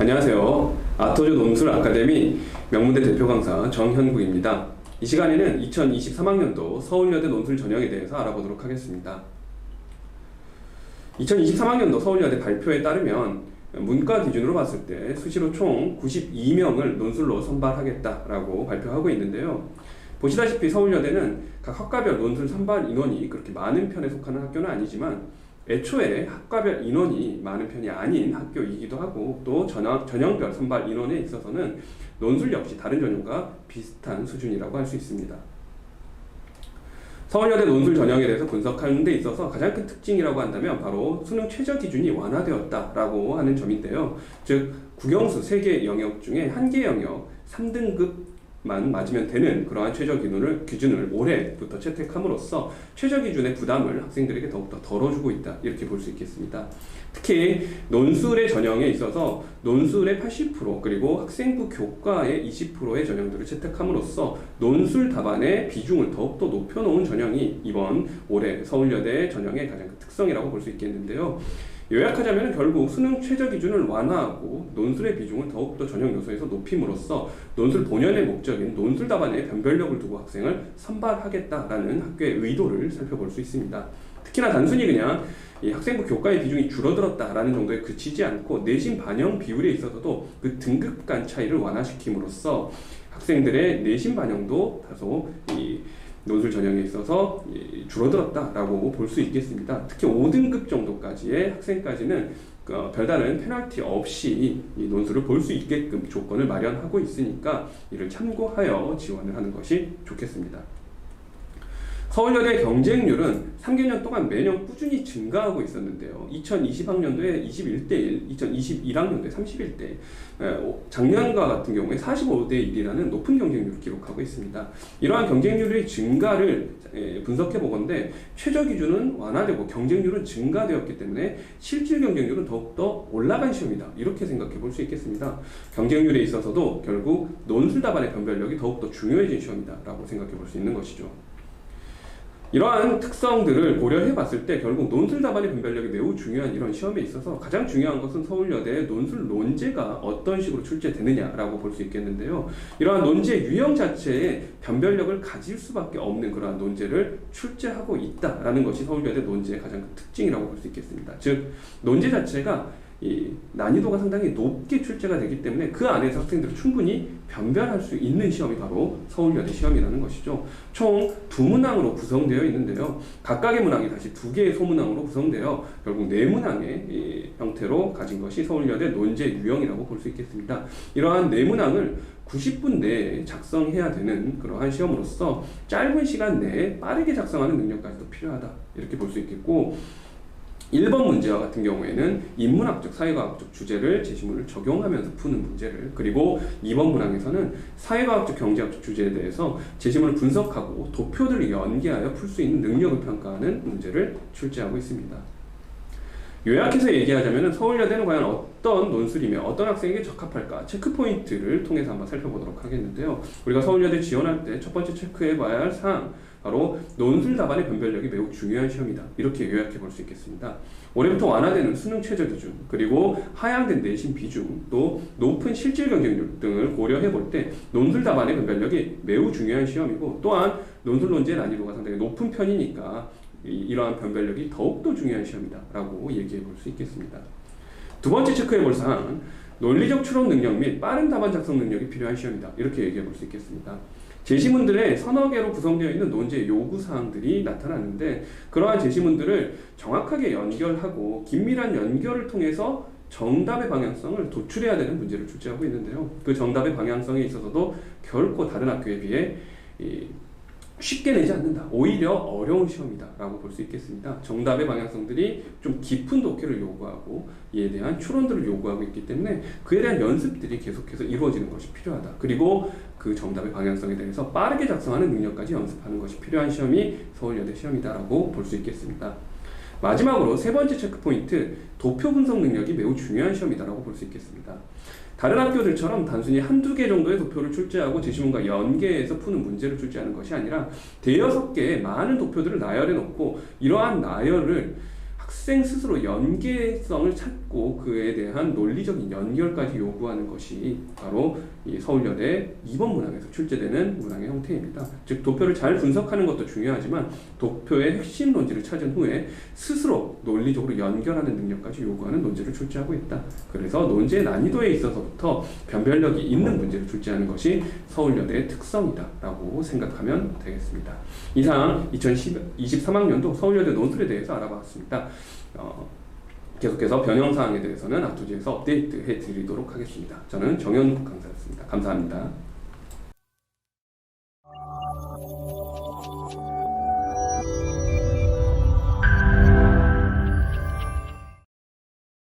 안녕하세요. 아토조 논술 아카데미 명문대 대표 강사 정현구입니다. 이 시간에는 2023학년도 서울여대 논술 전형에 대해서 알아보도록 하겠습니다. 2023학년도 서울여대 발표에 따르면 문과 기준으로 봤을 때 수시로 총 92명을 논술로 선발하겠다라고 발표하고 있는데요. 보시다시피 서울여대는 각 학과별 논술 선발 인원이 그렇게 많은 편에 속하는 학교는 아니지만 애초에 학과별 인원이 많은 편이 아닌 학교이기도 하고 또 전형별 선발 인원에 있어서는 논술 역시 다른 전형과 비슷한 수준이라고 할 수 있습니다. 서울여대 논술 전형에 대해서 분석하는 데 있어서 가장 큰 특징이라고 한다면 바로 수능 최저 기준이 완화되었다라고 하는 점인데요. 즉 국영수 3개 영역 중에 1개 영역 3등급만 맞으면 되는 그러한 최저 기준을 올해부터 채택함으로써 최저 기준의 부담을 학생들에게 더욱더 덜어주고 있다, 이렇게 볼 수 있겠습니다. 특히 논술의 전형에 있어서 논술의 80% 그리고 학생부 교과의 20%의 전형들을 채택함으로써 논술 답안의 비중을 더욱더 높여놓은 전형이 이번 올해 서울여대 전형의 가장 큰 특성이라고 볼 수 있겠는데요. 요약하자면 결국 수능 최저 기준을 완화하고 논술의 비중을 더욱더 전형 요소에서 높임으로써 논술 본연의 목적인 논술 답안에 변별력을 두고 학생을 선발하겠다라는 학교의 의도를 살펴볼 수 있습니다. 특히나 단순히 그냥 이 학생부 교과의 비중이 줄어들었다라는 정도에 그치지 않고 내신 반영 비율에 있어서도 그 등급 간 차이를 완화시킴으로써 학생들의 내신 반영도 다소 이 논술 전형에 있어서 줄어들었다라고 볼 수 있겠습니다. 특히 5등급 정도까지의 학생까지는 별다른 페널티 없이 이 논술을 볼 수 있게끔 조건을 마련하고 있으니까 이를 참고하여 지원을 하는 것이 좋겠습니다. 서울여대 경쟁률은 3개년 동안 매년 꾸준히 증가하고 있었는데요. 2020학년도에 21대1, 2021학년도에 31대1, 작년과 같은 경우에 45대1이라는 높은 경쟁률을 기록하고 있습니다. 이러한 경쟁률의 증가를 분석해 보건대 최저 기준은 완화되고 경쟁률은 증가되었기 때문에 실질 경쟁률은 더욱더 올라간 시험이다, 이렇게 생각해 볼 수 있겠습니다. 경쟁률에 있어서도 결국 논술 답안의 변별력이 더욱더 중요해진 시험이다 라고 생각해 볼 수 있는 것이죠. 이러한 특성들을 고려해 봤을 때 결국 논술 답안의 변별력이 매우 중요한 이런 시험에 있어서 가장 중요한 것은 서울여대의 논술 논제가 어떤 식으로 출제되느냐라고 볼 수 있겠는데요. 이러한 논제 유형 자체에 변별력을 가질 수밖에 없는 그러한 논제를 출제하고 있다라는 것이 서울여대 논제의 가장 큰 특징이라고 볼 수 있겠습니다. 즉 논제 자체가 이 난이도가 상당히 높게 출제가 되기 때문에 그 안에서 학생들이 충분히 변별할 수 있는 시험이 바로 서울여대 시험이라는 것이죠. 총 2문항으로 구성되어 있는데요. 각각의 문항이 다시 2개의 소문항으로 구성되어 결국 4문항의 형태로 가진 것이 서울여대 논제 유형이라고 볼 수 있겠습니다. 이러한 4문항을 90분 내에 작성해야 되는 그러한 시험으로서 짧은 시간 내에 빠르게 작성하는 능력까지도 필요하다, 이렇게 볼 수 있겠고, 1번 문제와 같은 경우에는 인문학적, 사회과학적 주제를 제시문을 적용하면서 푸는 문제를, 그리고 2번 문항에서는 사회과학적, 경제학적 주제에 대해서 제시문을 분석하고 도표들을 연계하여 풀 수 있는 능력을 평가하는 문제를 출제하고 있습니다. 요약해서 얘기하자면 서울여대는 과연 어떤 논술이며 어떤 학생에게 적합할까 체크포인트를 통해서 한번 살펴보도록 하겠는데요. 우리가 서울여대 지원할 때 첫 번째 체크해봐야 할 사항, 바로 논술 답안의 변별력이 매우 중요한 시험이다, 이렇게 요약해 볼 수 있겠습니다. 올해부터 완화되는 수능 최저 기준, 그리고 하향된 내신 비중, 또 높은 실질 경쟁률 등을 고려해 볼 때 논술 답안의 변별력이 매우 중요한 시험이고, 또한 논술 논제의 난이도가 상당히 높은 편이니까 이러한 변별력이 더욱더 중요한 시험이다 라고 얘기해 볼 수 있겠습니다. 두 번째 체크해 볼 사항은 논리적 추론 능력 및 빠른 답안 작성 능력이 필요한 시험이다, 이렇게 얘기해 볼 수 있겠습니다. 제시문들의 서너 개로 구성되어 있는 논제 요구사항들이 나타나는데, 그러한 제시문들을 정확하게 연결하고 긴밀한 연결을 통해서 정답의 방향성을 도출해야 되는 문제를 출제하고 있는데요. 그 정답의 방향성에 있어서도 결코 다른 학교에 비해 쉽게 내지 않는다, 오히려 어려운 시험이다 라고 볼 수 있겠습니다. 정답의 방향성들이 좀 깊은 독해를 요구하고 이에 대한 추론들을 요구하고 있기 때문에 그에 대한 연습들이 계속해서 이루어지는 것이 필요하다. 그리고 그 정답의 방향성에 대해서 빠르게 작성하는 능력까지 연습하는 것이 필요한 시험이 서울여대 시험이다 라고 볼 수 있겠습니다. 마지막으로 세 번째 체크포인트, 도표 분석 능력이 매우 중요한 시험이다라고 볼 수 있겠습니다. 다른 학교들처럼 단순히 한두 개 정도의 도표를 출제하고 제시문과 연계해서 푸는 문제를 출제하는 것이 아니라 대여섯 개의 많은 도표들을 나열해 놓고 이러한 나열을 학생 스스로 연계성을 찾고 그에 대한 논리적인 연결까지 요구하는 것이 바로 이 서울여대 2번 문항에서 출제되는 문항의 형태입니다. 즉 도표를 잘 분석하는 것도 중요하지만 도표의 핵심 논지를 찾은 후에 스스로 논리적으로 연결하는 능력까지 요구하는 논제를 출제하고 있다. 그래서 논제의 난이도에 있어서부터 변별력이 있는 문제를 출제하는 것이 서울여대의 특성이다 라고 생각하면 되겠습니다. 이상 2023학년도 서울여대 논술에 대해서 알아봤습니다. 계속해서 변형사항에 대해서는 앞토지에서 업데이트 해드리도록 하겠습니다. 저는 정현국 강사였습니다. 감사합니다.